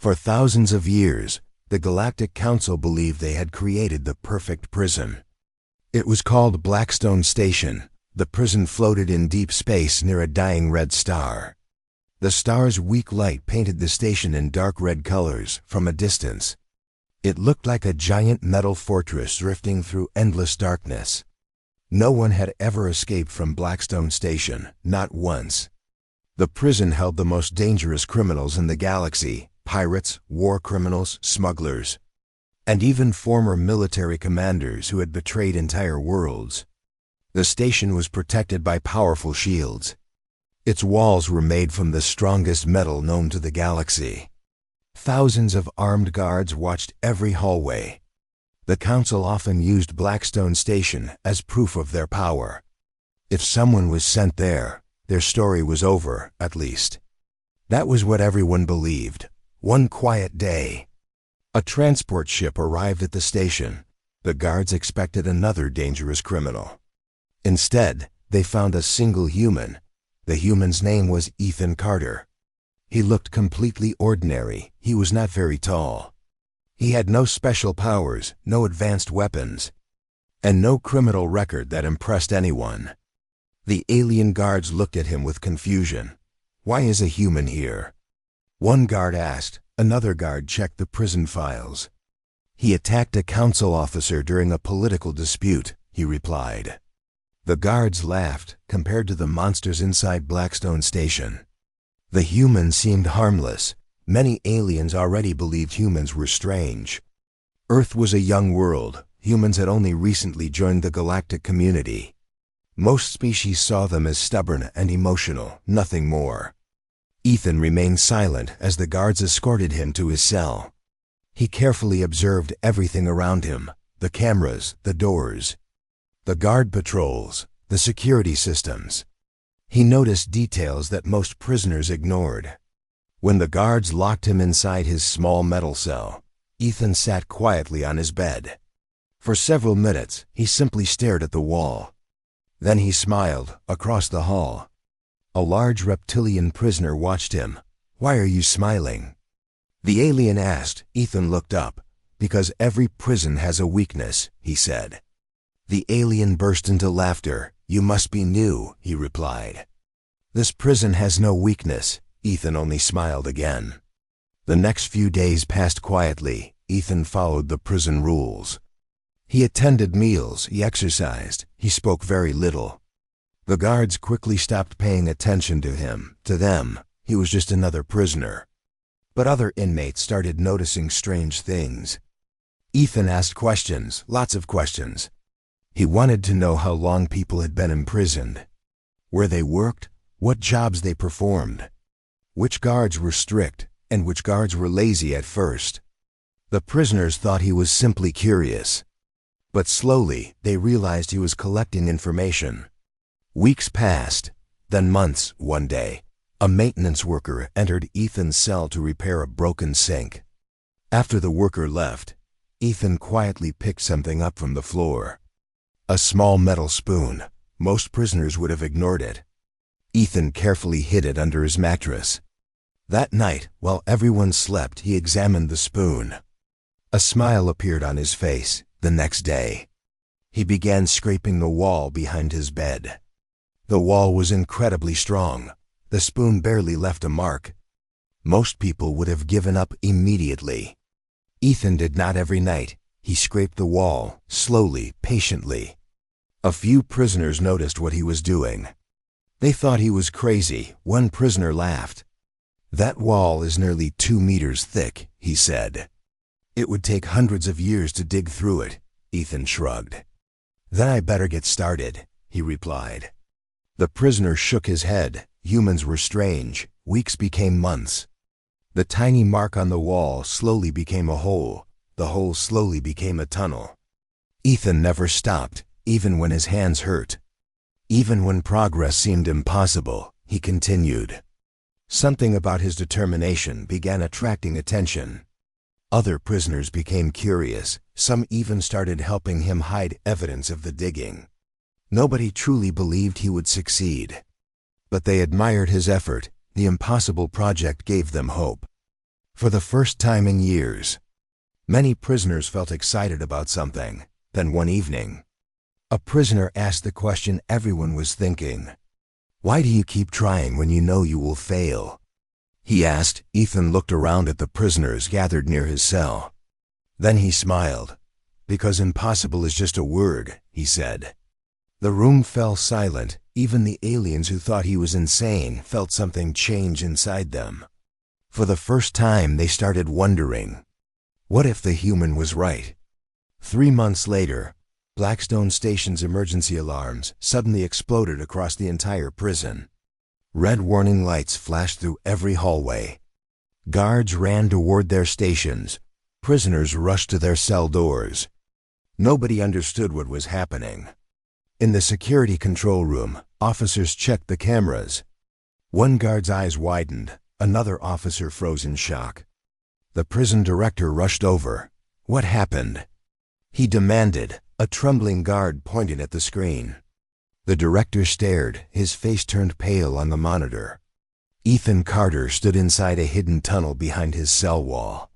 For thousands of years, the Galactic Council believed they had created the perfect prison. It was called Blackstone Station. The prison floated in deep space near a dying red star. The star's weak light painted the station in dark red colors from a distance. It looked like a giant metal fortress drifting through endless darkness. No one had ever escaped from Blackstone Station, not once. The prison held the most dangerous criminals in the galaxy: pirates, war criminals, smugglers, and even former military commanders who had betrayed entire worlds. The station was protected by powerful shields. Its walls were made from the strongest metal known to the galaxy. Thousands of armed guards watched every hallway. The Council often used Blackstone Station as proof of their power. If someone was sent there, their story was over, at least. That was what everyone believed. One quiet day, a transport ship arrived at the station. The guards expected another dangerous criminal. Instead, they found a single human. The human's name was Ethan Carter. He looked completely ordinary. He was not very tall. He had no special powers, no advanced weapons, and no criminal record that impressed anyone. The alien guards looked at him with confusion. Why is a human here? One guard asked. Another guard checked the prison files. He attacked a council officer during a political dispute, he replied. The guards laughed, compared to the monsters inside Blackstone Station. The human seemed harmless. Many aliens already believed humans were strange. Earth was a young world. Humans had only recently joined the galactic community. Most species saw them as stubborn and emotional, nothing more. Ethan remained silent as the guards escorted him to his cell. He carefully observed everything around him: the cameras, the doors, the guard patrols, the security systems. He noticed details that most prisoners ignored. When the guards locked him inside his small metal cell, Ethan sat quietly on his bed. For several minutes, he simply stared at the wall. Then he smiled across the hall. A large reptilian prisoner watched him. "Why are you smiling?" The alien asked. Ethan looked up. "Because every prison has a weakness," he said. The alien burst into laughter. "You must be new," he replied. "This prison has no weakness." Ethan only smiled again. The next few days passed quietly. Ethan followed the prison rules. He attended meals, he exercised, he spoke very little. The guards quickly stopped paying attention to him. To them, he was just another prisoner. But other inmates started noticing strange things. Ethan asked questions, lots of questions. He wanted to know how long people had been imprisoned, where they worked, what jobs they performed, which guards were strict, and which guards were lazy at first. The prisoners thought he was simply curious. But slowly, they realized he was collecting information. Weeks passed, then months. One day, a maintenance worker entered Ethan's cell to repair a broken sink. After the worker left, Ethan quietly picked something up from the floor. A small metal spoon. Most prisoners would have ignored it. Ethan carefully hid it under his mattress. That night, while everyone slept, he examined the spoon. A smile appeared on his face. The next day, he began scraping the wall behind his bed. The wall was incredibly strong. The spoon barely left a mark. Most people would have given up immediately. Ethan did not every night. He scraped the wall, slowly, patiently. A few prisoners noticed what he was doing. They thought he was crazy. One prisoner laughed. "That wall is nearly 2 meters thick," he said. "It would take hundreds of years to dig through it." Ethan shrugged. "Then I better get started," he replied. The prisoner shook his head. Humans were strange. Weeks became months. The tiny mark on the wall slowly became a hole. The hole slowly became a tunnel. Ethan never stopped, even when his hands hurt. Even when progress seemed impossible, he continued. Something about his determination began attracting attention. Other prisoners became curious. Some even started helping him hide evidence of the digging. Nobody truly believed he would succeed. But they admired his effort. The impossible project gave them hope. For the first time in years, many prisoners felt excited about something. Then one evening, a prisoner asked the question everyone was thinking. "Why do you keep trying when you know you will fail?" he asked. Ethan looked around at the prisoners gathered near his cell. Then he smiled. "Because impossible is just a word," he said. The room fell silent. Even the aliens who thought he was insane felt something change inside them. For the first time, they started wondering, what if the human was right? 3 months later, Blackstone Station's emergency alarms suddenly exploded across the entire prison. Red warning lights flashed through every hallway. Guards ran toward their stations. Prisoners rushed to their cell doors. Nobody understood what was happening. In the security control room, officers checked the cameras. One guard's eyes widened. Another officer froze in shock. The prison director rushed over. "What happened?" he demanded. A trembling guard pointed at the screen. The director stared, his face turned pale on the monitor. Ethan Carter stood inside a hidden tunnel behind his cell wall.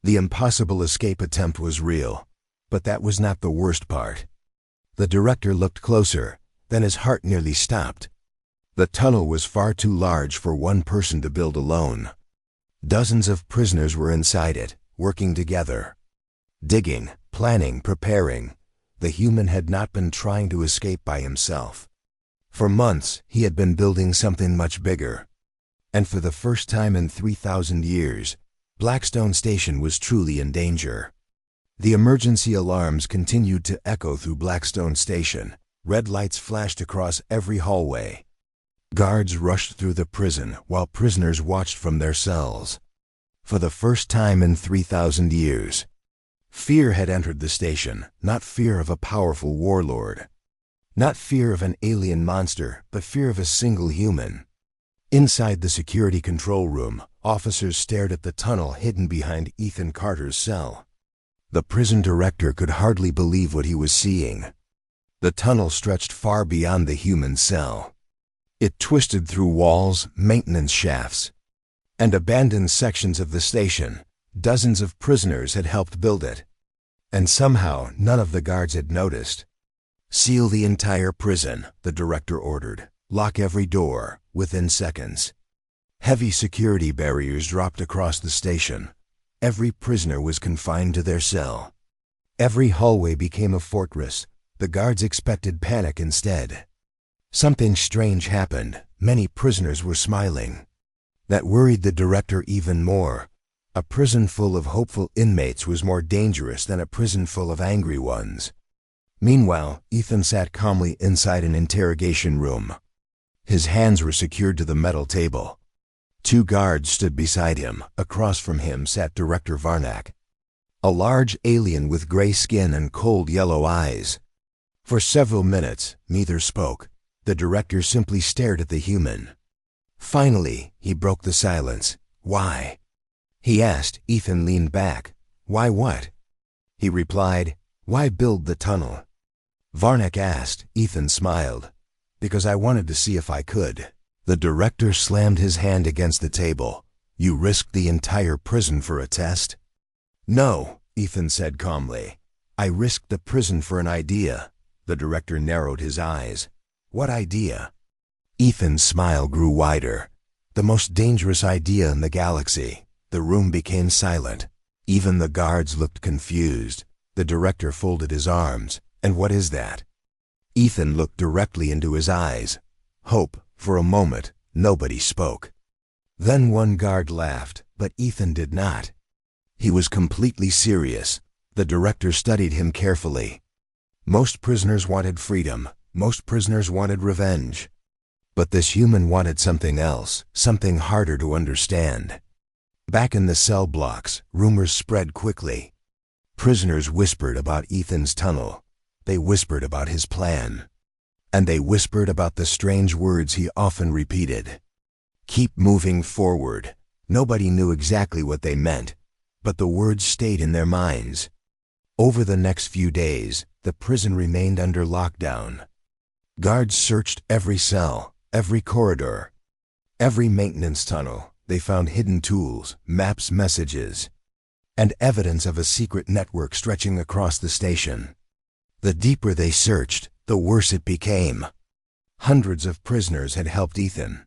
The impossible escape attempt was real, but that was not the worst part. The director looked closer, then his heart nearly stopped. The tunnel was far too large for one person to build alone. Dozens of prisoners were inside it, working together. Digging, planning, preparing. The human had not been trying to escape by himself. For months, he had been building something much bigger. And for the first time in 3,000 years, Blackstone Station was truly in danger. The emergency alarms continued to echo through Blackstone Station. Red lights flashed across every hallway. Guards rushed through the prison while prisoners watched from their cells. For the first time in 3,000 years, fear had entered the station, not fear of a powerful warlord. Not fear of an alien monster, but fear of a single human. Inside the security control room, officers stared at the tunnel hidden behind Ethan Carter's cell. The prison director could hardly believe what he was seeing. The tunnel stretched far beyond the human cell. It twisted through walls, maintenance shafts, and abandoned sections of the station. Dozens of prisoners had helped build it. And somehow, none of the guards had noticed. "Seal the entire prison," the director ordered. "Lock every door," within seconds. Heavy security barriers dropped across the station. Every prisoner was confined to their cell. Every hallway became a fortress. The guards expected panic instead. Something strange happened. Many prisoners were smiling. That worried the director even more. A prison full of hopeful inmates was more dangerous than a prison full of angry ones. Meanwhile, Ethan sat calmly inside an interrogation room. His hands were secured to the metal table. 2 guards stood beside him. Across from him sat Director Varnak, a large alien with gray skin and cold yellow eyes. For several minutes, neither spoke. The director simply stared at the human. Finally, he broke the silence. "Why?" he asked. Ethan leaned back. "Why what?" he replied. "Why build the tunnel?" Varnak asked. Ethan smiled. "Because I wanted to see if I could." The director slammed his hand against the table. "You risked the entire prison for a test?" "No," Ethan said calmly. "I risked the prison for an idea." The director narrowed his eyes. "What idea?" Ethan's smile grew wider. "The most dangerous idea in the galaxy." The room became silent. Even the guards looked confused. The director folded his arms. "And what is that?" Ethan looked directly into his eyes. "Hope." For a moment, nobody spoke. Then one guard laughed, but Ethan did not. He was completely serious. The director studied him carefully. Most prisoners wanted freedom. Most prisoners wanted revenge. But this human wanted something else, something harder to understand. Back in the cell blocks, rumors spread quickly. Prisoners whispered about Ethan's tunnel. They whispered about his plan. And they whispered about the strange words he often repeated. "Keep moving forward." Nobody knew exactly what they meant, but the words stayed in their minds. Over the next few days, the prison remained under lockdown. Guards searched every cell, every corridor, every maintenance tunnel. They found hidden tools, maps, messages, and evidence of a secret network stretching across the station. The deeper they searched, the worse it became. Hundreds of prisoners had helped Ethan.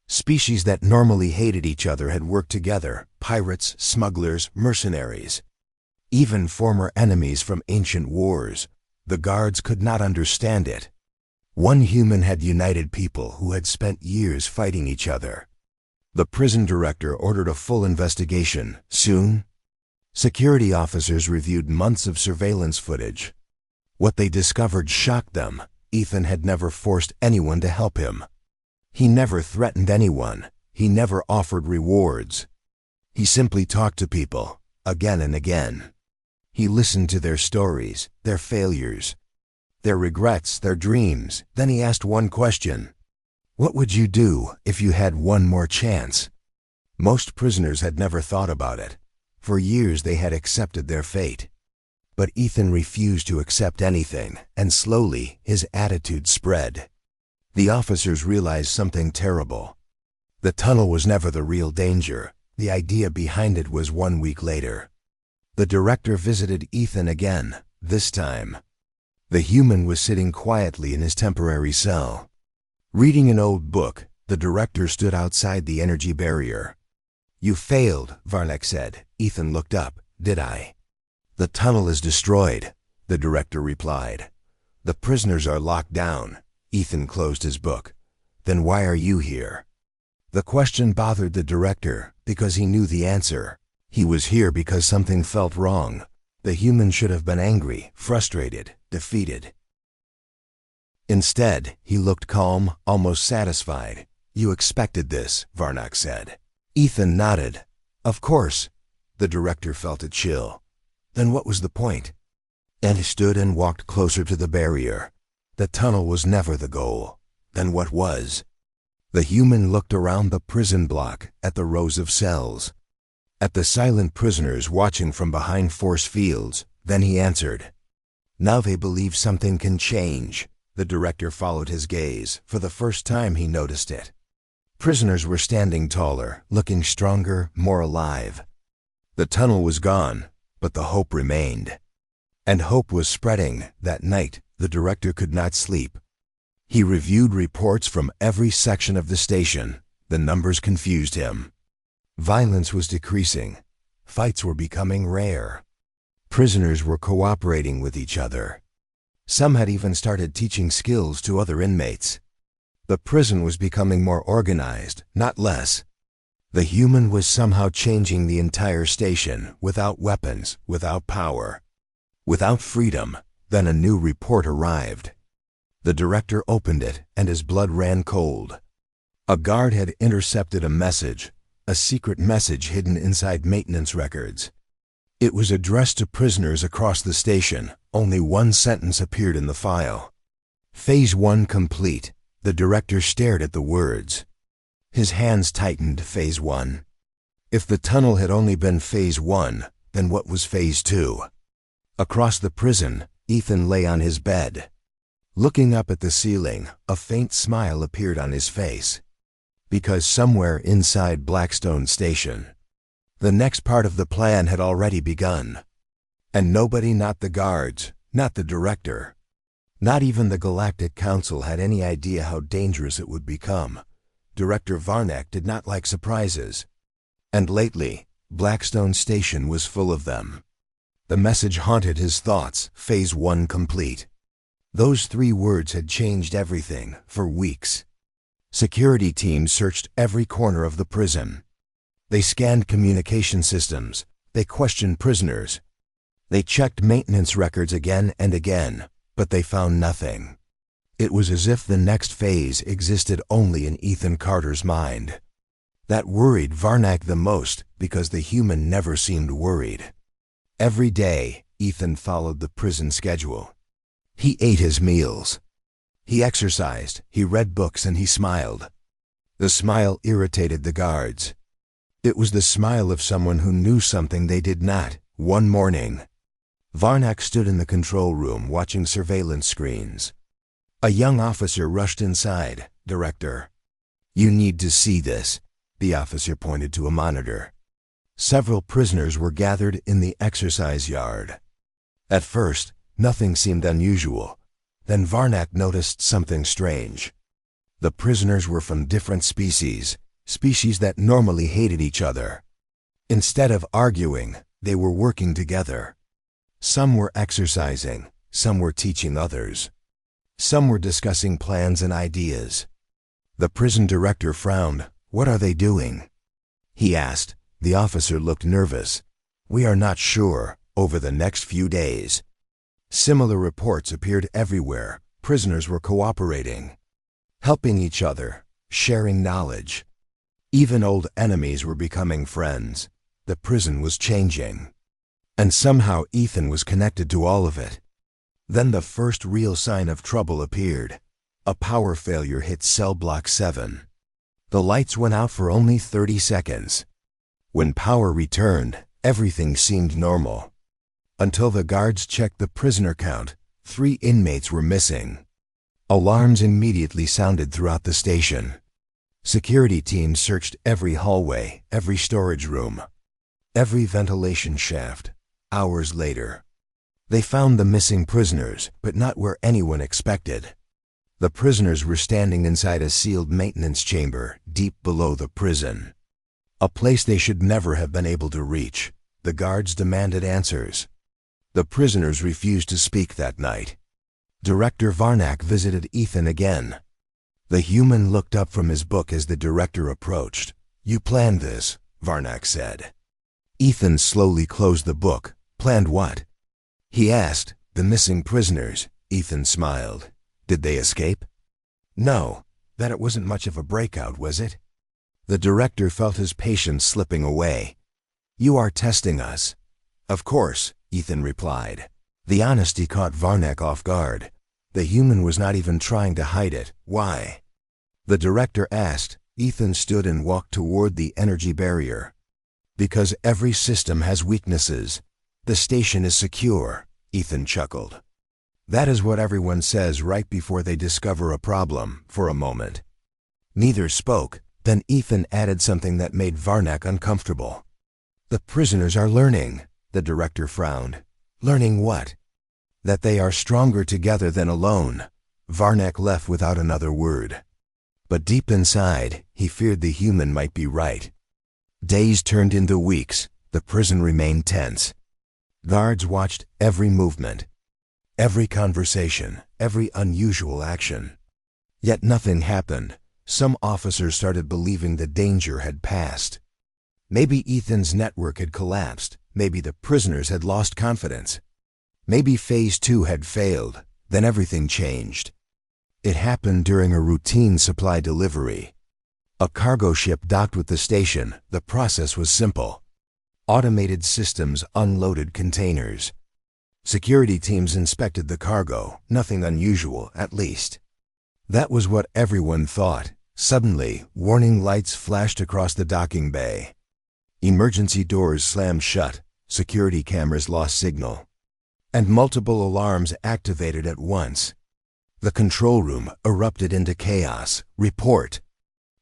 Species that normally hated each other had worked together: pirates, smugglers, mercenaries. Even former enemies from ancient wars. The guards could not understand it. One human had united people who had spent years fighting each other. The prison director ordered a full investigation. Soon, security officers reviewed months of surveillance footage. What they discovered shocked them. Ethan had never forced anyone to help him. He never threatened anyone. He never offered rewards. He simply talked to people, again and again. He listened to their stories, their failures, their regrets, their dreams. Then he asked one question: what would you do if you had one more chance? Most prisoners had never thought about it. For years they had accepted their fate. But Ethan refused to accept anything, and slowly his attitude spread. The officers realized something terrible. The tunnel was never the real danger. The idea behind it was. 1 week later, the director visited Ethan again. This time, the human was sitting quietly in his temporary cell. Reading an old book, the director stood outside the energy barrier. "You failed," Varnak said. Ethan looked up. "Did I?" "The tunnel is destroyed," the director replied. "The prisoners are locked down." Ethan closed his book. "Then why are you here?" The question bothered the director because he knew the answer. He was here because something felt wrong. The human should have been angry, frustrated, defeated. Instead, he looked calm, almost satisfied. "You expected this," Varnak said. Ethan nodded. "Of course." The director felt a chill. Then what was the point? And he stood and walked closer to the barrier. The tunnel was never the goal. Then what was? The human looked around the prison block, at the rows of cells, at the silent prisoners watching from behind force fields. Then he answered. "Now they believe something can change." The director followed his gaze. For the first time he noticed it. Prisoners were standing taller, looking stronger, more alive. The tunnel was gone, but the hope remained. And hope was spreading. That night, the director could not sleep. He reviewed reports from every section of the station. The numbers confused him. Violence was decreasing. Fights were becoming rare. Prisoners were cooperating with each other. Some had even started teaching skills to other inmates. The prison was becoming more organized, not less. The human was somehow changing the entire station, without weapons, without power, without freedom. Then a new report arrived. The director opened it, and his blood ran cold. A guard had intercepted a message, a secret message hidden inside maintenance records. It was addressed to prisoners across the station. Only one sentence appeared in the file. "Phase 1 complete." The director stared at the words. His hands tightened. Phase 1. If the tunnel had only been Phase 1, then what was Phase 2? Across the prison, Ethan lay on his bed. Looking up at the ceiling, a faint smile appeared on his face. Because somewhere inside Blackstone Station, the next part of the plan had already begun. And nobody, not the guards, not the director, not even the Galactic Council, had any idea how dangerous it would become. Director Varnak did not like surprises. And lately, Blackstone Station was full of them. The message haunted his thoughts. Phase 1 complete. Those 3 words had changed everything. For weeks, security teams searched every corner of the prison. They scanned communication systems. They questioned prisoners. They checked maintenance records again and again, but they found nothing. It was as if the next phase existed only in Ethan Carter's mind. That worried Varnak the most, because the human never seemed worried. Every day, Ethan followed the prison schedule. He ate his meals. He exercised, he read books, and he smiled. The smile irritated the guards. It was the smile of someone who knew something they did not. One morning, Varnak stood in the control room watching surveillance screens. A young officer rushed inside. "Director, you need to see this." The officer pointed to a monitor. Several prisoners were gathered in the exercise yard. At first, nothing seemed unusual. Then Varnak noticed something strange. The prisoners were from different species that normally hated each other. Instead of arguing, they were working together. Some were exercising, some were teaching others. Some were discussing plans and ideas. The prison director frowned. "What are they doing?" he asked. The officer looked nervous. "We are not sure. Over the next few days." Similar reports appeared everywhere. Prisoners were cooperating, helping each other, sharing knowledge. Even old enemies were becoming friends. The prison was changing. And somehow Ethan was connected to all of it. Then the first real sign of trouble appeared. A power failure hit cell block 7. The lights went out for only 30 seconds. When power returned, everything seemed normal. Until the guards checked the prisoner count, 3 inmates were missing. Alarms immediately sounded throughout the station. Security teams searched every hallway, every storage room, every ventilation shaft. Hours later, they found the missing prisoners, but not where anyone expected. The prisoners were standing inside a sealed maintenance chamber deep below the prison. A place they should never have been able to reach. The guards demanded answers. The prisoners refused to speak that night. Director Varnak visited Ethan again. The human looked up from his book as the director approached. "You planned this," Varnak said. Ethan slowly closed the book. "Planned what?" he asked. "The missing prisoners." Ethan smiled. "Did they escape?" "No. That it wasn't much of a breakout, was it?" The director felt his patience slipping away. "You are testing us." "Of course," Ethan replied. The honesty caught Varnak off guard. The human was not even trying to hide it. "Why?" the director asked. Ethan stood and walked toward the energy barrier. "Because every system has weaknesses. The station is secure," Ethan chuckled. "That is what everyone says right before they discover a problem." For a moment, neither spoke. Then Ethan added something that made Varnak uncomfortable. "The prisoners are learning." The director frowned. "Learning what?" "That they are stronger together than alone." Varnak left without another word. But deep inside, he feared the human might be right. Days turned into weeks. The prison remained tense. Guards watched every movement, every conversation, every unusual action. Yet nothing happened. Some officers started believing the danger had passed. Maybe Ethan's network had collapsed. Maybe the prisoners had lost confidence. Maybe Phase 2 had failed. Then everything changed. It happened during a routine supply delivery. A cargo ship docked with the station. The process was simple. Automated systems unloaded containers. Security teams inspected the cargo. Nothing unusual, at least. That was what everyone thought. Suddenly, warning lights flashed across the docking bay. Emergency doors slammed shut. Security cameras lost signal. And multiple alarms activated at once. The control room erupted into chaos. "Report!"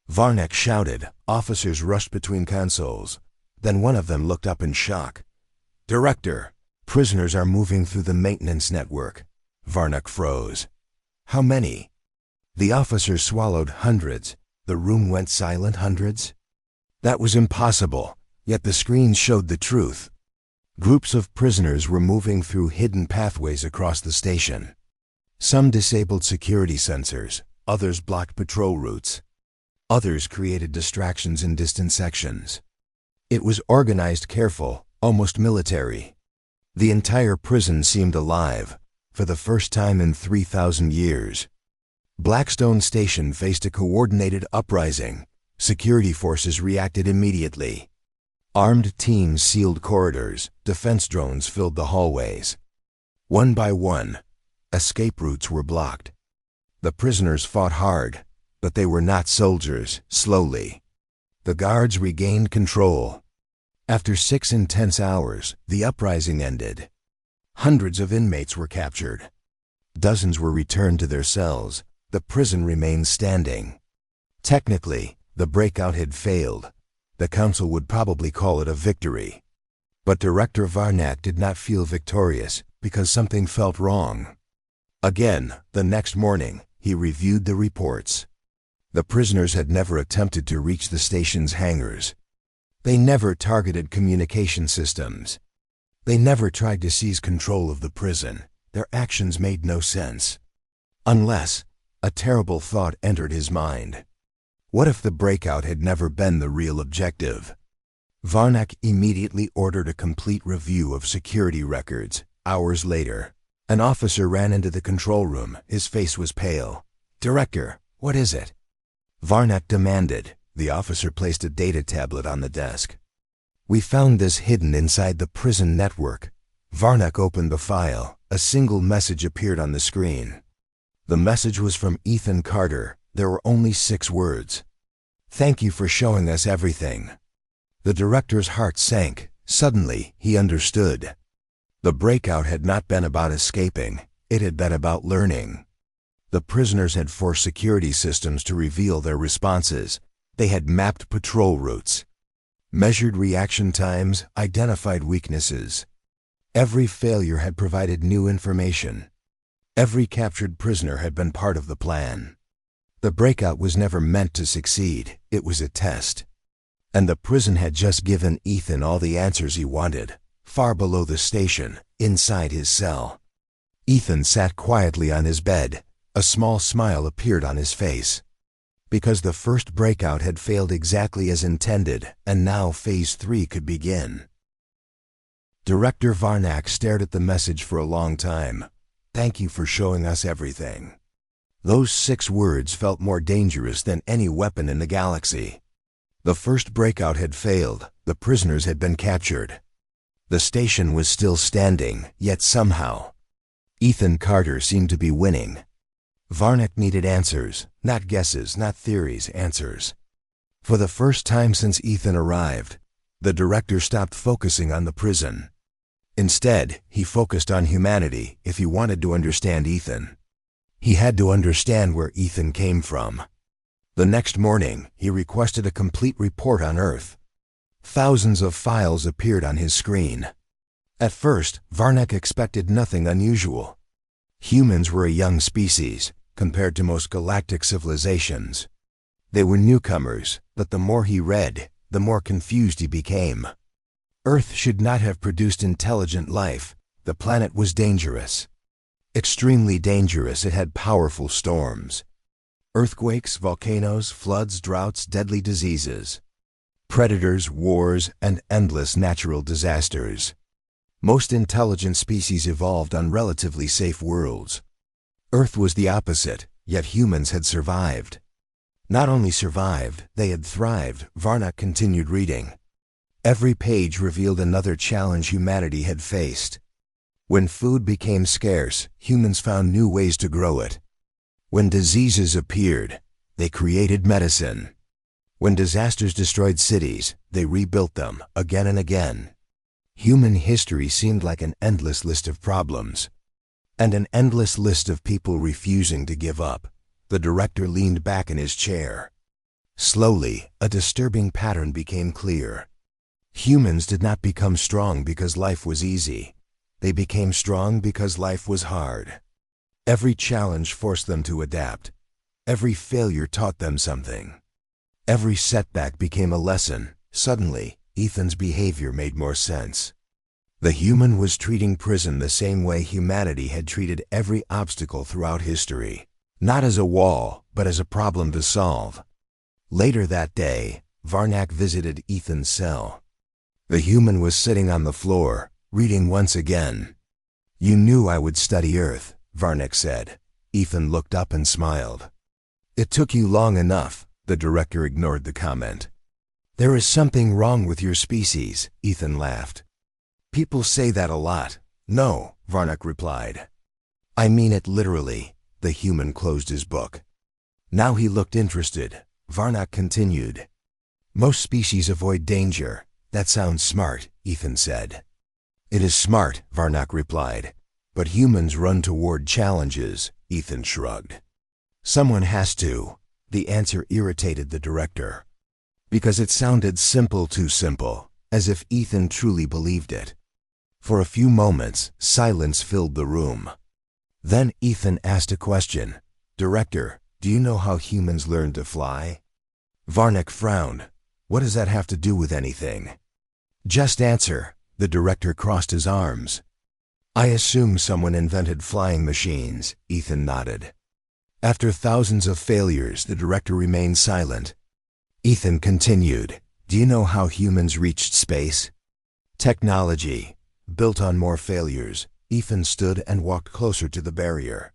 Varnak shouted. Officers rushed between consoles. Then one of them looked up in shock. "Director, prisoners are moving through the maintenance network." Varnak froze. "How many?" The officers swallowed. "Hundreds." The room went silent. "Hundreds?" That was impossible. Yet the screens showed the truth. Groups of prisoners were moving through hidden pathways across the station. Some disabled security sensors, others blocked patrol routes. Others created distractions in distant sections. It was organized, careful, almost military. The entire prison seemed alive, for the first time in 3,000 years. Blackstone Station faced a coordinated uprising. Security forces reacted immediately. Armed teams sealed corridors. Defense drones filled the hallways. One by one, escape routes were blocked. The prisoners fought hard, but they were not soldiers. Slowly, the guards regained control. After 6 intense hours, the uprising ended. Hundreds of inmates were captured. Dozens were returned to their cells. The prison remained standing. Technically, The breakout had failed. The council would probably call it a victory. But Director Varnak did not feel victorious because something felt wrong. Again, the next morning, he reviewed the reports. The prisoners had never attempted to reach the station's hangars. They never targeted communication systems. They never tried to seize control of the prison. Their actions made no sense. Unless a terrible thought entered his mind. What if the breakout had never been the real objective? Varnak immediately ordered a complete review of security records. Hours later, an officer ran into the control room. His face was pale. "Director, what is it?" Varnak demanded. The officer placed a data tablet on the desk. "We found this hidden inside the prison network." Varnak opened the file. A single message appeared on the screen. The message was from Ethan Carter. There were only 6 words. "Thank you for showing us everything." The director's heart sank. Suddenly, he understood. The breakout had not been about escaping. It had been about learning. The prisoners had forced security systems to reveal their responses. They had mapped patrol routes, measured reaction times, identified weaknesses. Every failure had provided new information. Every captured prisoner had been part of the plan. The breakout was never meant to succeed. It was a test. And the prison had just given Ethan all the answers he wanted, far below the station, inside his cell. Ethan sat quietly on his bed. A small smile appeared on his face. Because the first breakout had failed exactly as intended, and now Phase 3 could begin. Director Varnak stared at the message for a long time. "Thank you for showing us everything." Those 6 words felt more dangerous than any weapon in the galaxy. The first breakout had failed. The prisoners had been captured. The station was still standing, yet somehow, Ethan Carter seemed to be winning. Varnak needed answers, not guesses, not theories, answers. For the first time since Ethan arrived, the director stopped focusing on the prison. Instead, he focused on humanity. If he wanted to understand Ethan, he had to understand where Ethan came from. The next morning, he requested a complete report on Earth. Thousands of files appeared on his screen. At first, Varnak expected nothing unusual. Humans were a young species, compared to most galactic civilizations. They were newcomers, but the more he read, the more confused he became. Earth should not have produced intelligent life. The planet was dangerous. Extremely dangerous. It had powerful storms. Earthquakes, volcanoes, floods, droughts, deadly diseases. Predators, wars, and endless natural disasters. Most intelligent species evolved on relatively safe worlds. Earth was the opposite, yet humans had survived. Not only survived, they had thrived. Varnak continued reading. Every page revealed another challenge humanity had faced. When food became scarce, humans found new ways to grow it. When diseases appeared, they created medicine. When disasters destroyed cities, they rebuilt them again and again. Human history seemed like an endless list of problems, and an endless list of people refusing to give up. The director leaned back in his chair. Slowly, a disturbing pattern became clear. Humans did not become strong because life was easy. They became strong because life was hard. Every challenge forced them to adapt. Every failure taught them something. Every setback became a lesson. Suddenly, Ethan's behavior made more sense. The human was treating prison the same way humanity had treated every obstacle throughout history. Not as a wall, but as a problem to solve. Later that day, Varnak visited Ethan's cell. The human was sitting on the floor, reading once again. "You knew I would study Earth," Varnak said. Ethan looked up and smiled. "It took you long enough." The director ignored the comment. "There is something wrong with your species," Ethan laughed. "People say that a lot." "No," Varnak replied. "I mean it literally." The human closed his book. Now he looked interested. Varnak continued. "Most species avoid danger. That sounds smart," Ethan said. "It is smart," Varnak replied. "But humans run toward challenges," Ethan shrugged. "Someone has to." The answer irritated the director. because it sounded simple, too simple, as if Ethan truly believed it. For a few moments, silence filled the room. Then Ethan asked a question. "Director, do you know how humans learn to fly?" Varnack frowned. "What does that have to do with anything?" "Just answer." The director crossed his arms. "I assume someone invented flying machines," Ethan nodded. After thousands of failures, the director remained silent. Ethan continued, "Do you know how humans reached space?" "Technology. Built on more failures." Ethan stood and walked closer to the barrier.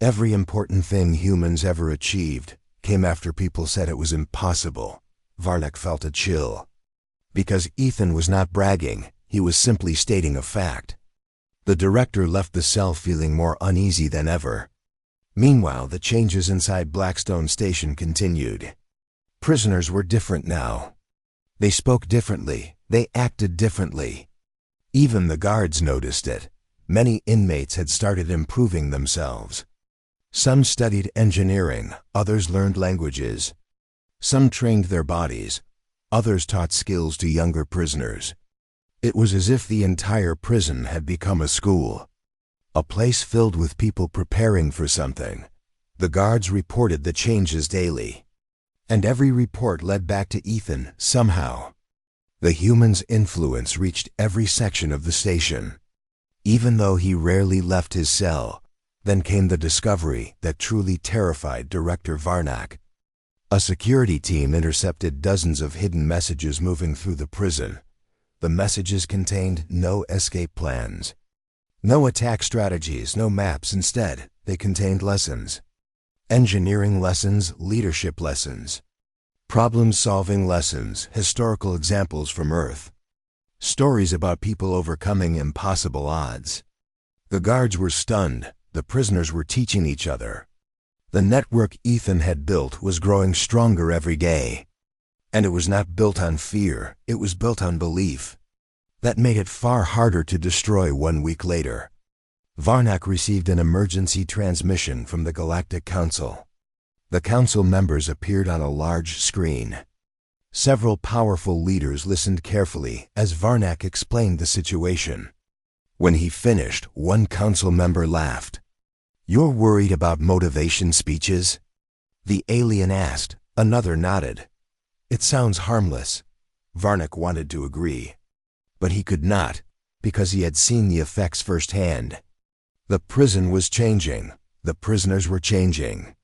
"Every important thing humans ever achieved came after people said it was impossible." Varnack felt a chill. Because Ethan was not bragging, he was simply stating a fact. The director left the cell feeling more uneasy than ever. Meanwhile, the changes inside Blackstone Station continued. Prisoners were different now. They spoke differently. They acted differently. Even the guards noticed it. Many inmates had started improving themselves. Some studied engineering, others learned languages. Some trained their bodies, others taught skills to younger prisoners. It was as if the entire prison had become a school, a place filled with people preparing for something. The guards reported the changes daily, and every report led back to Ethan somehow. The human's influence reached every section of the station. Even though he rarely left his cell, then came the discovery that truly terrified Director Varnack. A security team intercepted dozens of hidden messages moving through the prison. The messages contained no escape plans, no attack strategies, no maps. Instead, they contained lessons. Engineering lessons, leadership lessons, problem-solving lessons, historical examples from Earth. Stories about people overcoming impossible odds. The guards were stunned. The prisoners were teaching each other. The network Ethan had built was growing stronger every day. And it was not built on fear, it was built on belief. That made it far harder to destroy. 1 week later, Varnack received an emergency transmission from the Galactic Council. The council members appeared on a large screen. Several powerful leaders listened carefully as Varnack explained the situation. When he finished, one council member laughed. "You're worried about motivation speeches?" the alien asked. Another nodded. "It sounds harmless." Varnack wanted to agree, but he could not, because he had seen the effects firsthand. The prison was changing. The prisoners were changing.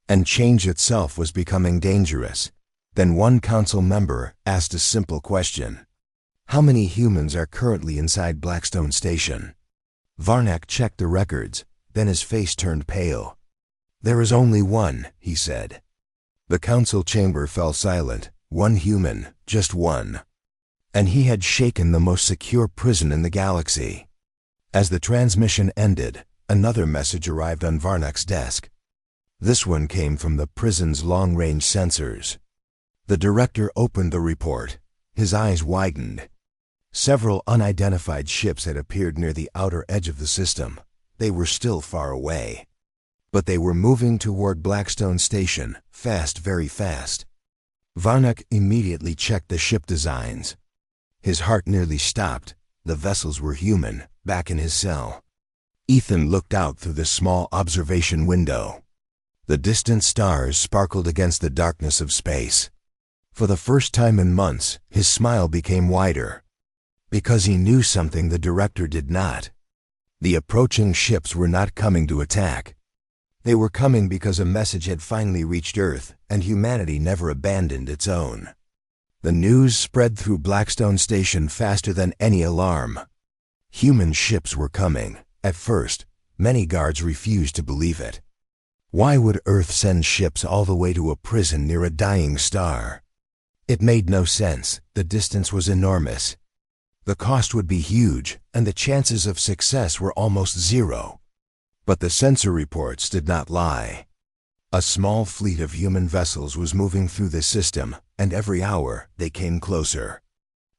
And change itself was becoming dangerous. Then one council member asked a simple question. "How many humans are currently inside Blackstone Station?" Varnack checked the records, then his face turned pale. "There is only one," he said. The council chamber fell silent. One human, just one. And he had shaken the most secure prison in the galaxy. As the transmission ended, another message arrived on Varnack's desk. This one came from the prison's long-range sensors. The director opened the report. His eyes widened. Several unidentified ships had appeared near the outer edge of the system. They were still far away. But they were moving toward Blackstone Station, fast, very fast. Varnack immediately checked the ship designs. His heart nearly stopped. The vessels were human, back in his cell. Ethan looked out through the small observation window. The distant stars sparkled against the darkness of space. For the first time in months, his smile became wider. Because he knew something the director did not. The approaching ships were not coming to attack. They were coming because a message had finally reached Earth, and humanity never abandoned its own. The news spread through Blackstone Station faster than any alarm. Human ships were coming. At first, many guards refused to believe it. Why would Earth send ships all the way to a prison near a dying star? It made no sense. The distance was enormous. The cost would be huge, and the chances of success were almost zero. But the sensor reports did not lie. A small fleet of human vessels was moving through the system, and every hour they came closer.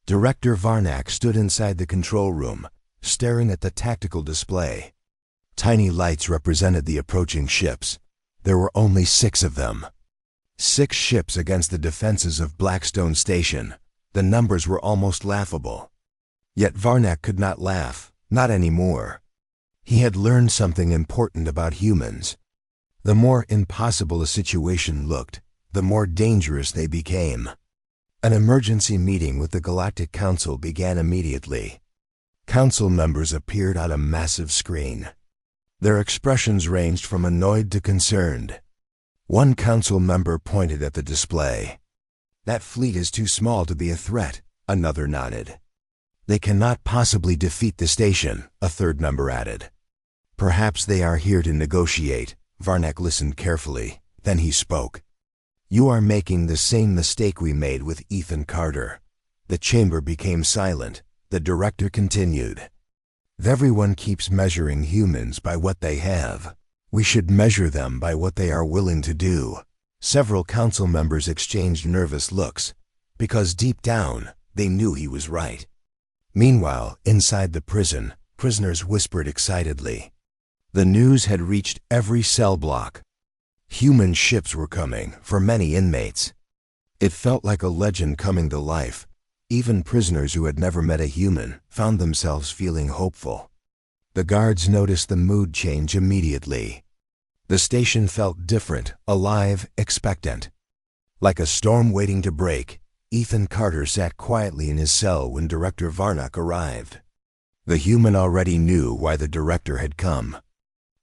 Director Varnack stood inside the control room, staring at the tactical display. Tiny lights represented the approaching ships. There were only 6 of them. 6 ships against the defenses of Blackstone Station. The numbers were almost laughable. Yet Varnak could not laugh, not anymore. He had learned something important about humans. The more impossible a situation looked, the more dangerous they became. An emergency meeting with the Galactic Council began immediately. Council members appeared on a massive screen. Their expressions ranged from annoyed to concerned. One council member pointed at the display. "That fleet is too small to be a threat," another nodded. "They cannot possibly defeat the station," a third member added. "Perhaps they are here to negotiate." Varnak listened carefully. Then he spoke. "You are making the same mistake we made with Ethan Carter." The chamber became silent. The director continued. "Everyone keeps measuring humans by what they have. We should measure them by what they are willing to do." Several council members exchanged nervous looks, because deep down, they knew he was right. Meanwhile, inside the prison, prisoners whispered excitedly. The news had reached every cell block. Human ships were coming for many inmates. It felt like a legend coming to life. Even prisoners who had never met a human found themselves feeling hopeful. The guards noticed the mood change immediately. The station felt different, alive, expectant. Like a storm waiting to break, Ethan Carter sat quietly in his cell when Director Varnak arrived. The human already knew why the director had come.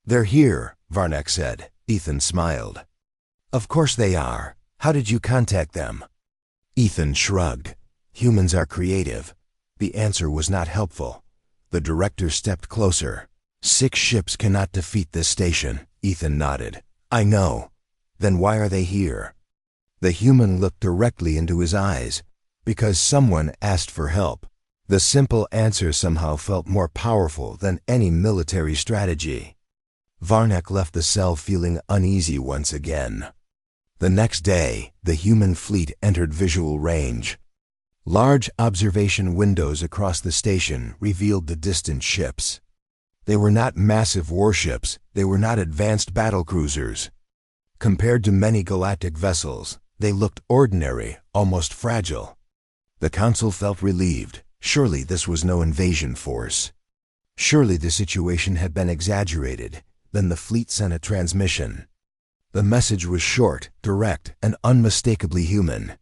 "They're here," Varnak said. Ethan smiled. "Of course they are. How did you contact them?" Ethan shrugged. "Humans are creative." The answer was not helpful. The director stepped closer. "6 ships cannot defeat this station." Ethan nodded. "I know. Then why are they here?" The human looked directly into his eyes. "Because someone asked for help." The simple answer somehow felt more powerful than any military strategy. Varnak left the cell feeling uneasy once again. The next day, the human fleet entered visual range. Large observation windows across the station revealed the distant ships. They were not massive warships, they were not advanced battlecruisers. Compared to many galactic vessels, they looked ordinary, almost fragile. The council felt relieved. Surely this was no invasion force. Surely the situation had been exaggerated. Then the fleet sent a transmission. The message was short, direct, and unmistakably human.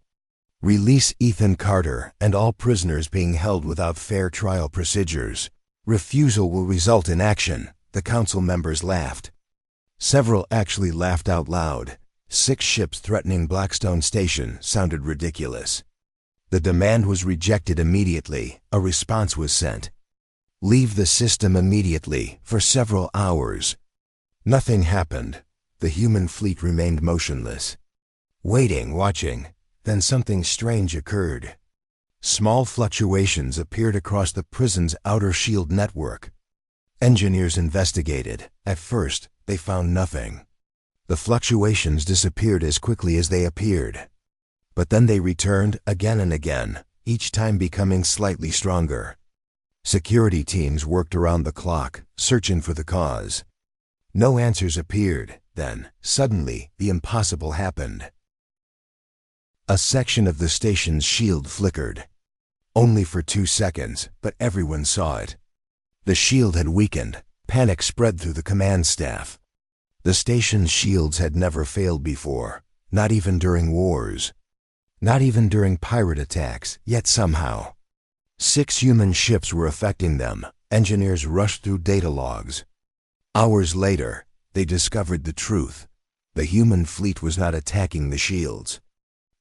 "Release Ethan Carter and all prisoners being held without fair trial procedures. Refusal will result in action." The council members laughed. Several actually laughed out loud. 6 ships threatening Blackstone Station sounded ridiculous. The demand was rejected immediately. A response was sent. "Leave the system immediately." For several hours, nothing happened. The human fleet remained motionless. Waiting, watching. Then something strange occurred. Small fluctuations appeared across the prison's outer shield network. Engineers investigated. At first, they found nothing. The fluctuations disappeared as quickly as they appeared. But then they returned again and again, each time becoming slightly stronger. Security teams worked around the clock, searching for the cause. No answers appeared. Then, suddenly, the impossible happened. A section of the station's shield flickered. Only for 2 seconds, but everyone saw it. The shield had weakened. Panic spread through the command staff. The station's shields had never failed before, not even during wars. Not even during pirate attacks, yet somehow 6 human ships were affecting them. Engineers rushed through data logs. Hours later, they discovered the truth. The human fleet was not attacking the shields.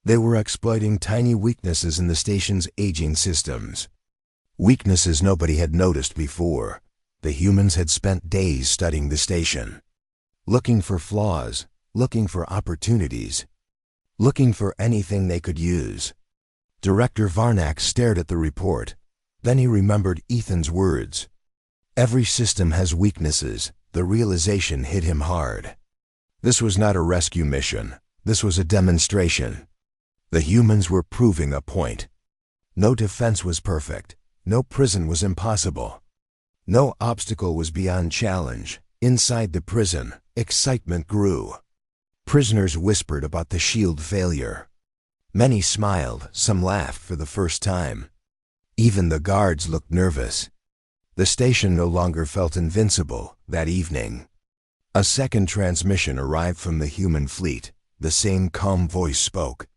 They were exploiting tiny weaknesses in the station's aging systems. Weaknesses nobody had noticed before. The humans had spent days studying the station. Looking for flaws, looking for opportunities, looking for anything they could use. Director Varnak stared at the report. Then he remembered Ethan's words. Every system has weaknesses. The realization hit him hard. This was not a rescue mission. This was a demonstration. The humans were proving a point. No defense was perfect. No prison was impossible. No obstacle was beyond challenge. Inside the prison, excitement grew. Prisoners whispered about the shield failure. Many smiled, some laughed for the first time. Even the guards looked nervous. The station no longer felt invincible that evening. A second transmission arrived from the human fleet. The same calm voice spoke.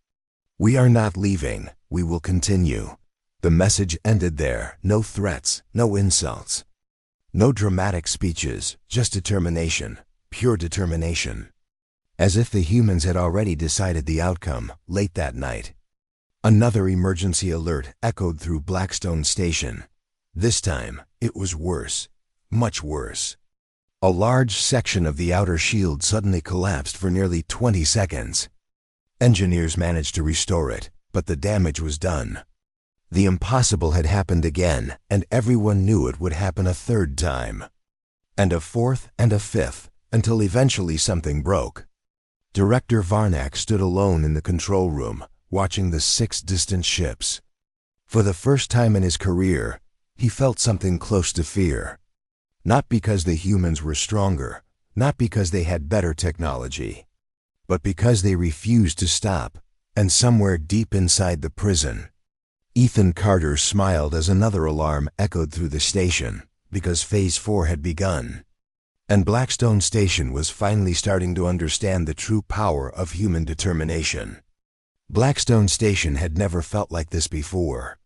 "We are not leaving. We will continue." The message ended there. No threats, no insults. No dramatic speeches, just determination, pure determination. As if the humans had already decided the outcome, late that night. Another emergency alert echoed through Blackstone Station. This time, it was worse. Much worse. A large section of the outer shield suddenly collapsed for nearly 20 seconds. Engineers managed to restore it, but the damage was done. The impossible had happened again, and everyone knew it would happen a third time. And a fourth and a fifth, until eventually something broke. Director Varnak stood alone in the control room, watching the 6 distant ships. For the first time in his career, he felt something close to fear. Not because the humans were stronger, not because they had better technology, but because they refused to stop, and somewhere deep inside the prison. Ethan Carter smiled as another alarm echoed through the station, because Phase 4 had begun. And Blackstone Station was finally starting to understand the true power of human determination. Blackstone Station had never felt like this before.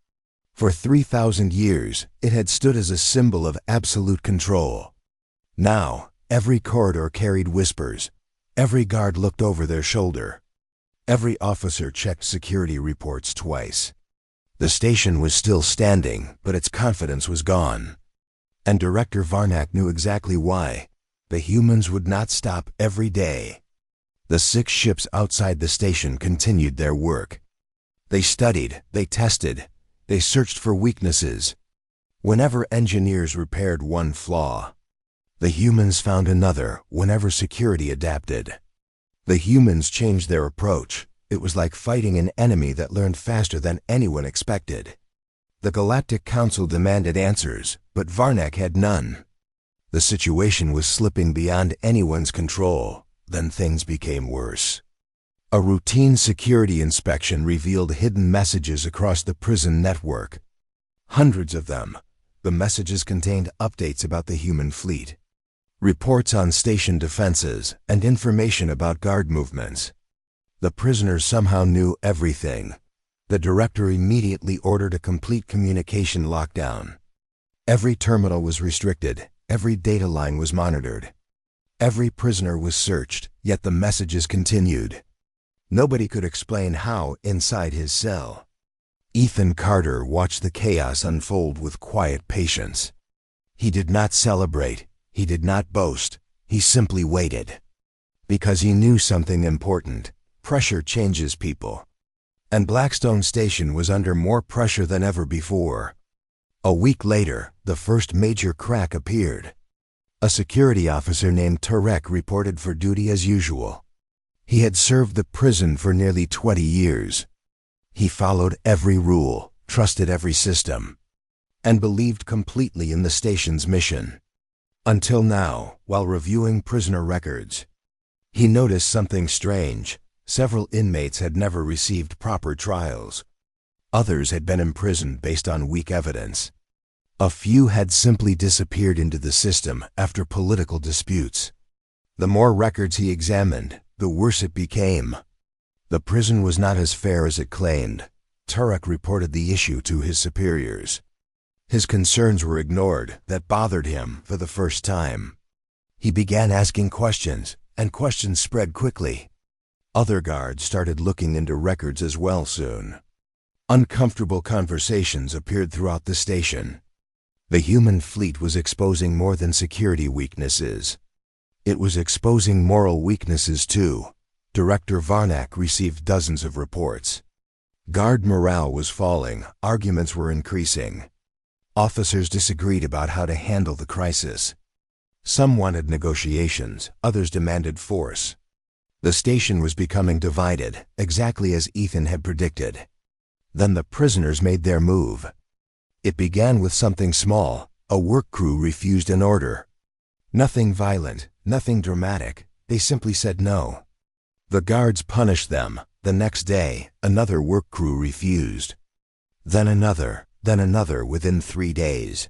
For 3,000 years, it had stood as a symbol of absolute control. Now, every corridor carried whispers. Every guard looked over their shoulder. Every officer checked security reports twice. The station was still standing, but its confidence was gone. And Director Varnak knew exactly why. The humans would not stop every day. The 6 ships outside the station continued their work. They studied, they tested, they searched for weaknesses. Whenever engineers repaired one flaw, the humans found another whenever security adapted. The humans changed their approach. It was like fighting an enemy that learned faster than anyone expected. The Galactic Council demanded answers, but Varnak had none. The situation was slipping beyond anyone's control. Then things became worse. A routine security inspection revealed hidden messages across the prison network. Hundreds of them. The messages contained updates about the human fleet, reports on station defenses, and information about guard movements. The prisoners somehow knew everything. The director immediately ordered a complete communication lockdown. Every terminal was restricted. Every data line was monitored. Every prisoner was searched, yet the messages continued. Nobody could explain how inside his cell. Ethan Carter watched the chaos unfold with quiet patience. He did not celebrate. He did not boast. He simply waited. Because he knew something important. Pressure changes people. And Blackstone Station was under more pressure than ever before. A week later, the first major crack appeared. A security officer named Tarek reported for duty as usual. He had served the prison for nearly 20 years. He followed every rule, trusted every system, and believed completely in the station's mission. Until now, while reviewing prisoner records, he noticed something strange. Several inmates had never received proper trials. Others had been imprisoned based on weak evidence. A few had simply disappeared into the system after political disputes. The more records he examined, the worse it became. The prison was not as fair as it claimed. Tarek reported the issue to his superiors. His concerns were ignored. That bothered him for the first time. He began asking questions, and questions spread quickly. Other guards started looking into records as well soon. Uncomfortable conversations appeared throughout the station. The human fleet was exposing more than security weaknesses. It was exposing moral weaknesses too. Director Varnak received dozens of reports. Guard morale was falling. Arguments were increasing. Officers disagreed about how to handle the crisis. Some wanted negotiations, others demanded force. The station was becoming divided, exactly as Ethan had predicted. Then the prisoners made their move. It began with something small. A work crew refused an order. Nothing violent, nothing dramatic. They simply said no. The guards punished them. The next day, another work crew refused. Then another within 3 days.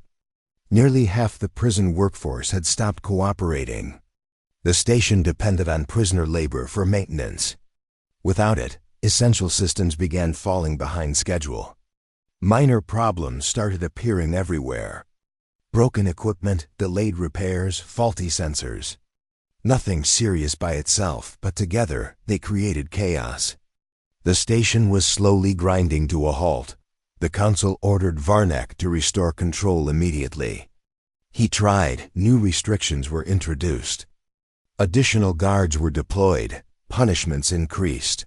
Nearly half the prison workforce had stopped cooperating. The station depended on prisoner labor for maintenance. Without it, essential systems began falling behind schedule. Minor problems started appearing everywhere. Broken equipment, delayed repairs, faulty sensors. Nothing serious by itself, but together they created chaos. The station was slowly grinding to a halt. The council ordered Varnak to restore control immediately. He tried. New restrictions were introduced. Additional guards were deployed. Punishments increased.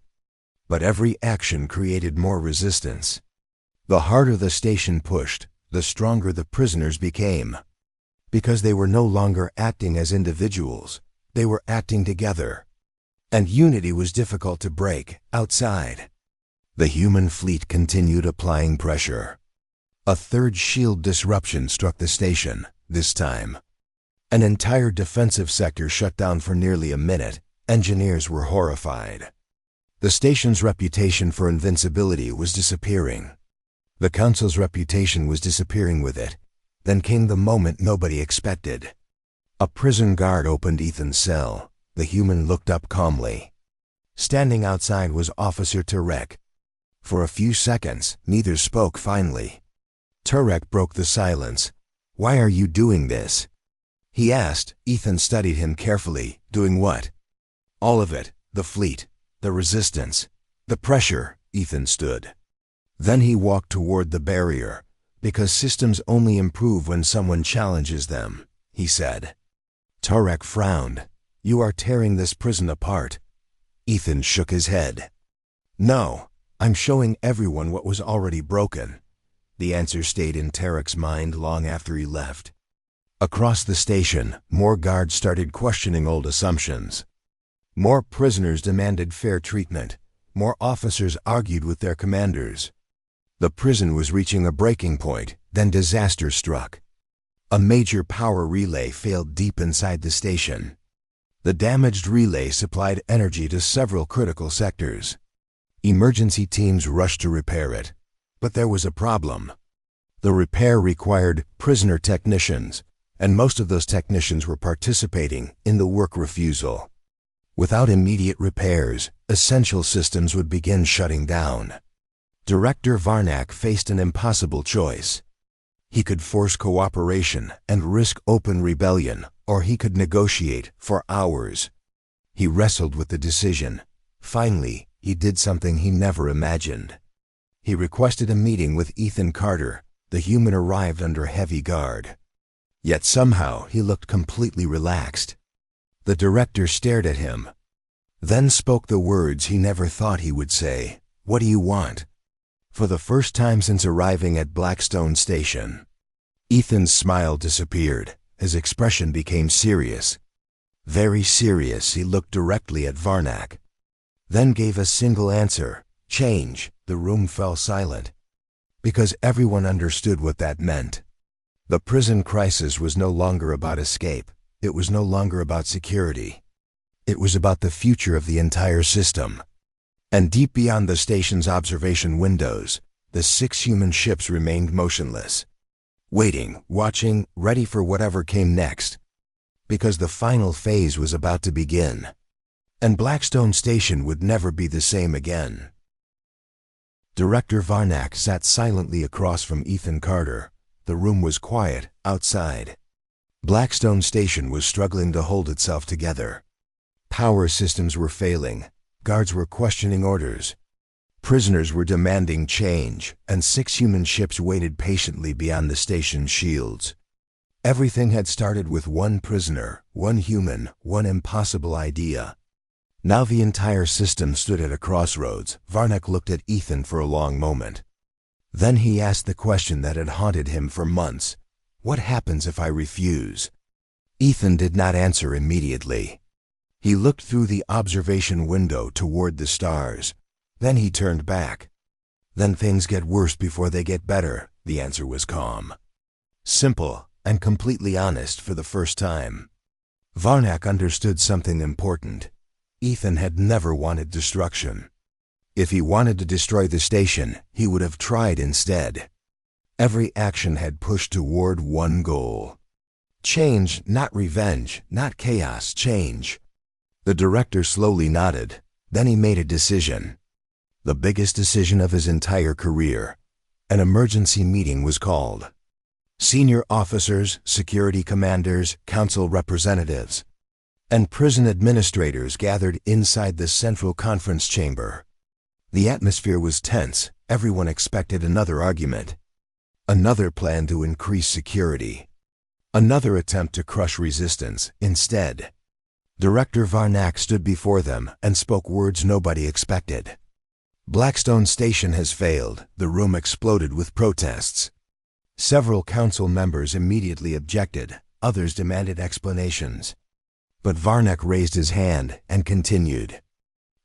But every action created more resistance. The harder the station pushed, the stronger the prisoners became. Because they were no longer acting as individuals, they were acting together. And unity was difficult to break outside. The human fleet continued applying pressure. A third shield disruption struck the station, this time. An entire defensive sector shut down for nearly a minute. Engineers were horrified. The station's reputation for invincibility was disappearing. The council's reputation was disappearing with it. Then came the moment nobody expected. A prison guard opened Ethan's cell. The human looked up calmly. Standing outside was Officer Turek. For a few seconds, neither spoke. Finally, Turek broke the silence. "Why are you doing this?" he asked. Ethan studied him carefully. "Doing what?" "All of it. The fleet, the resistance, the pressure." Ethan stood. Then he walked toward the barrier. "Because systems only improve when someone challenges them," he said. Turek frowned. "You are tearing this prison apart." Ethan shook his head. "No, I'm showing everyone what was already broken." The answer stayed in Turek's mind long after he left. Across the station, more guards started questioning old assumptions. More prisoners demanded fair treatment. More officers argued with their commanders. The prison was reaching a breaking point. Then disaster struck. A major power relay failed deep inside the station. The damaged relay supplied energy to several critical sectors. Emergency teams rushed to repair it. But there was a problem. The repair required prisoner technicians, and most of those technicians were participating in the work refusal. Without immediate repairs, essential systems would begin shutting down. Director Varnak faced an impossible choice. He could force cooperation and risk open rebellion, or he could negotiate for hours. He wrestled with the decision. Finally, he did something he never imagined. He requested a meeting with Ethan Carter. The human arrived under heavy guard. Yet somehow he looked completely relaxed. The director stared at him, then spoke the words he never thought he would say. "What do you want?" For the first time since arriving at Blackstone Station, Ethan's smile disappeared. His expression became serious. Very serious. He looked directly at Varnak, then gave a single answer: "Change." The room fell silent, because everyone understood what that meant. The prison crisis was no longer about escape. It was no longer about security. It was about the future of the entire system. And deep beyond the station's observation windows, the 6 human ships remained motionless, waiting, watching, ready for whatever came next. Because the final phase was about to begin. And Blackstone Station would never be the same again. Director Varnak sat silently across from Ethan Carter. The room was quiet outside. Blackstone Station was struggling to hold itself together. Power systems were failing. Guards were questioning orders. Prisoners were demanding change, and 6 human ships waited patiently beyond the station's shields. Everything had started with one prisoner, one human, one impossible idea. Now the entire system stood at a crossroads. Varnak looked at Ethan for a long moment. Then he asked the question that had haunted him for months. "What happens if I refuse?" Ethan did not answer immediately. He looked through the observation window toward the stars. Then he turned back. "Then things get worse before they get better." The answer was calm, simple, and completely honest for the first time. Varnak understood something important. Ethan had never wanted destruction. If he wanted to destroy the station, he would have tried instead. Every action had pushed toward one goal. Change, not revenge, not chaos, change. The director slowly nodded. Then he made a decision. The biggest decision of his entire career. An emergency meeting was called. Senior officers, security commanders, council representatives, and prison administrators gathered inside the central conference chamber. The atmosphere was tense. Everyone expected another argument. Another plan to increase security. Another attempt to crush resistance. Instead, Director Varnak stood before them and spoke words nobody expected. Blackstone Station has failed. The room exploded with protests. Several council members immediately objected. Others demanded explanations. But Varnak raised his hand and continued.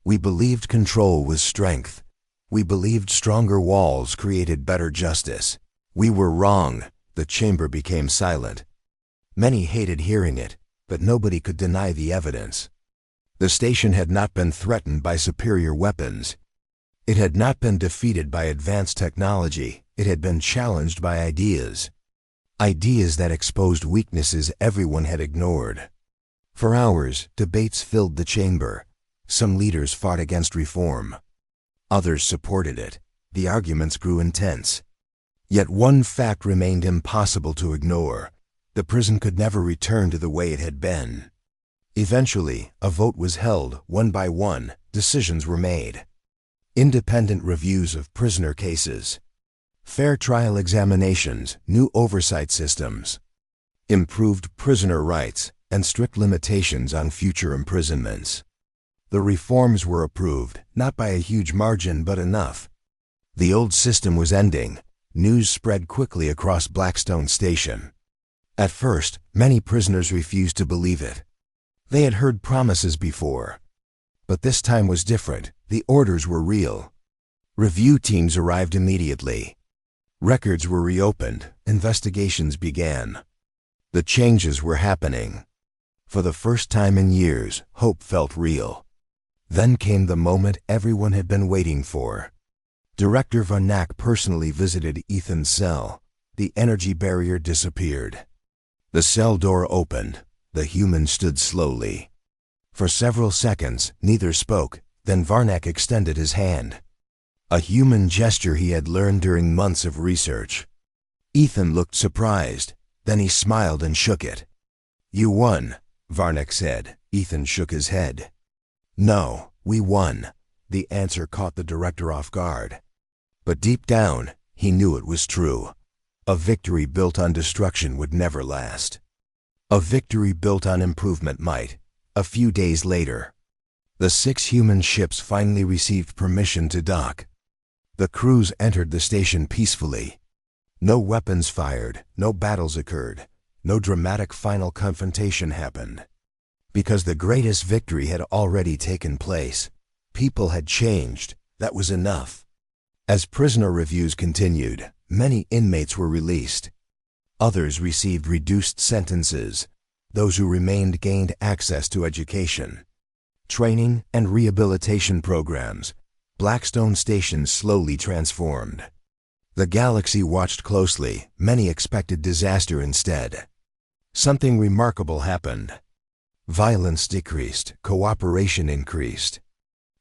We believed control was strength. We believed stronger walls created better justice. We were wrong. The chamber became silent. Many hated hearing it, but nobody could deny the evidence. The station had not been threatened by superior weapons. It had not been defeated by advanced technology. It had been challenged by ideas. Ideas that exposed weaknesses everyone had ignored. For hours, debates filled the chamber. Some leaders fought against reform. Others supported it. The arguments grew intense. Yet one fact remained impossible to ignore. The prison could never return to the way it had been. Eventually, a vote was held. One by one, decisions were made. Independent reviews of prisoner cases. Fair trial examinations, new oversight systems. Improved prisoner rights, and strict limitations on future imprisonments. The reforms were approved, not by a huge margin but enough. The old system was ending. News spread quickly across Blackstone Station. At first, many prisoners refused to believe it. They had heard promises before. But this time was different. The orders were real. Review teams arrived immediately. Records were reopened. Investigations began. The changes were happening. For the first time in years, hope felt real. Then came the moment everyone had been waiting for. Director Varnak personally visited Ethan's cell. The energy barrier disappeared. The cell door opened. The human stood slowly. For several seconds, neither spoke. Then Varnak extended his hand. A human gesture he had learned during months of research. Ethan looked surprised. Then he smiled and shook it. You won, Varnak said. Ethan shook his head. No, we won. The answer caught the director off guard. But deep down, he knew it was true. A victory built on destruction would never last. A victory built on improvement might. A few days later, the 6 human ships finally received permission to dock. The crews entered the station peacefully. No weapons fired, no battles occurred, no dramatic final confrontation happened. Because the greatest victory had already taken place. People had changed. That was enough. As prisoner reviews continued, many inmates were released. Others received reduced sentences. Those who remained gained access to education, training, and rehabilitation programs. Blackstone Station slowly transformed. The galaxy watched closely. Many expected disaster instead. Something remarkable happened. Violence decreased, cooperation increased,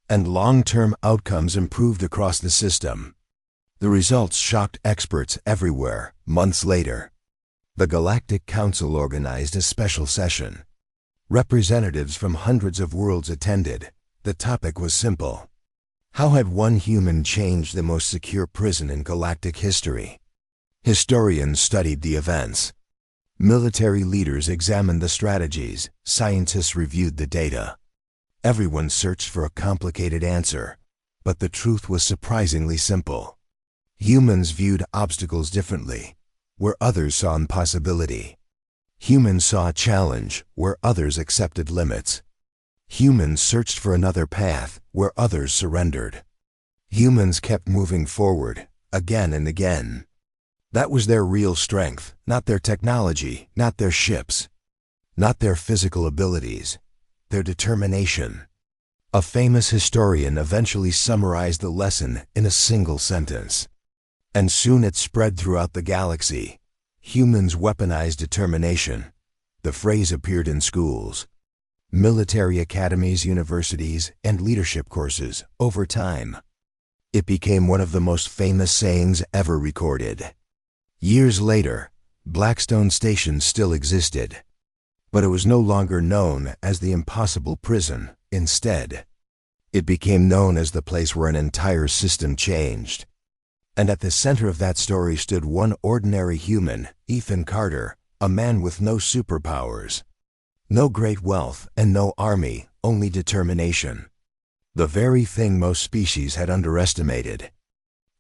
and long-term outcomes improved across the system. The results shocked experts everywhere. Months later, the Galactic Council organized a special session. Representatives from hundreds of worlds attended. The topic was simple. How had one human changed the most secure prison in galactic history? Historians studied the events. Military leaders examined the strategies. Scientists reviewed the data. Everyone searched for a complicated answer, but the truth was surprisingly simple. Humans viewed obstacles differently, where others saw impossibility. Humans saw a challenge, where others accepted limits. Humans searched for another path, where others surrendered. Humans kept moving forward, again and again. That was their real strength, not their technology, not their ships, not their physical abilities, their determination. A famous historian eventually summarized the lesson in a single sentence. And soon it spread throughout the galaxy. Humans weaponized determination. The phrase appeared in schools, military academies, universities, and leadership courses over time. It became one of the most famous sayings ever recorded. Years later, Blackstone Station still existed, but it was no longer known as the impossible prison. Instead, it became known as the place where an entire system changed. And at the center of that story stood one ordinary human, Ethan Carter, a man with no superpowers, no great wealth, and no army, only determination. The very thing most species had underestimated.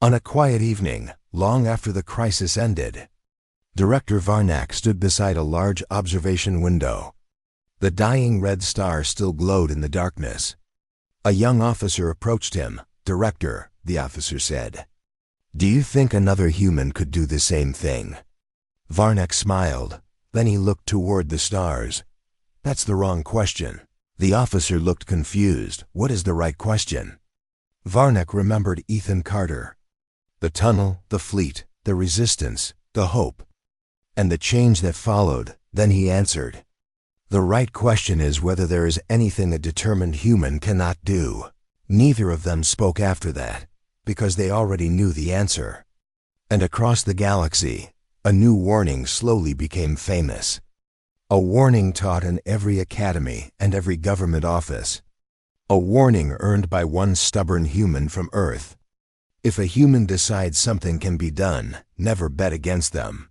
On a quiet evening, long after the crisis ended, Director Varnak stood beside a large observation window. The dying red star still glowed in the darkness. A young officer approached him. "Director," the officer said, "do you think another human could do the same thing?" Varnak smiled. Then he looked toward the stars. "That's the wrong question." The officer looked confused. "What is the right question?" Varnak remembered Ethan Carter. The tunnel, the fleet, the resistance, the hope, and the change that followed. Then he answered, "The right question is whether there is anything a determined human cannot do." Neither of them spoke after that, because they already knew the answer. And across the galaxy, a new warning slowly became famous. A warning taught in every academy and every government office. A warning earned by one stubborn human from Earth. If a human decides something can be done, never bet against them.